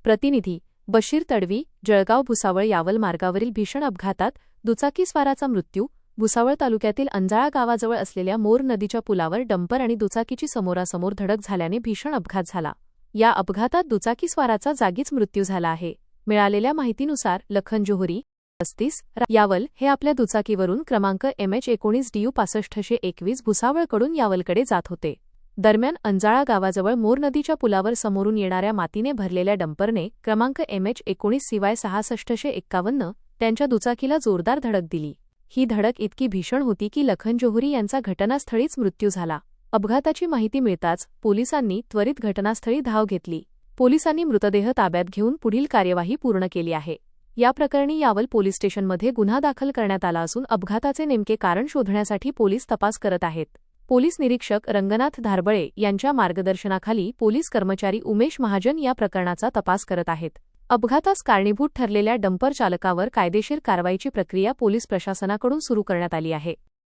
प्रतिनिधी बशीर तडवी, जळगाव भुसावळ यावल मार्गावरील भीषण अपघातात दुचाकीस्वाराचा मृत्यू. भुसावळ तालुक्यातील अंजाळा गावाजवळ असलेल्या मोर नदीच्या पुलावर डंपर आणि दुचाकीची समोरासमोर धडक झाल्याने भीषण अपघात झाला. या अपघातात दुचाकीस्वाराचा जागीच मृत्यू झाला आहे. मिळालेल्या माहितीनुसार लखन जोहरी 35 यावल हे आपल्या दुचाकीवरून क्रमांक MH19DU 6521 भुसावळकडून यावलकडे जात होते. दरम्यान अंजाळा गावाजवळ मोर नदीच्या पुलावर समोरून येणाऱ्या मातीने भरलेल्या डंपरने क्रमांक MH19CY 6651 त्यांच्या दुचाकीला जोरदार धडक दिली. ही धडक इतकी भीषण होती की लखन जोहरी यांचा घटनास्थळीच मृत्यू झाला. अपघाताची माहिती मिळताच पोलिसांनी त्वरित घटनास्थळी धाव घेतली. पोलिसांनी मृतदेह ताब्यात घेऊन पुढील कार्यवाही पूर्ण केली आहे. या प्रकरणी यावल पोलीस स्टेशनमध्ये गुन्हा दाखल करण्यात आला असून अपघाताचे नेमके कारण शोधण्यासाठी पोलीस तपास करत आहेत. पोलीस निरीक्षक रंगनाथ धारबळे यांच्या मार्गदर्शनाखाली पोलीस कर्मचारी उमेश महाजन या प्रकरणाचा तपास करत आहेत. अपघातास कारणीभूत ठरलेल्या डंपर चालकावर कायदेशीर कारवाईची प्रक्रिया पोलीस प्रशासनाकडून सुरू करण्यात आली आहे.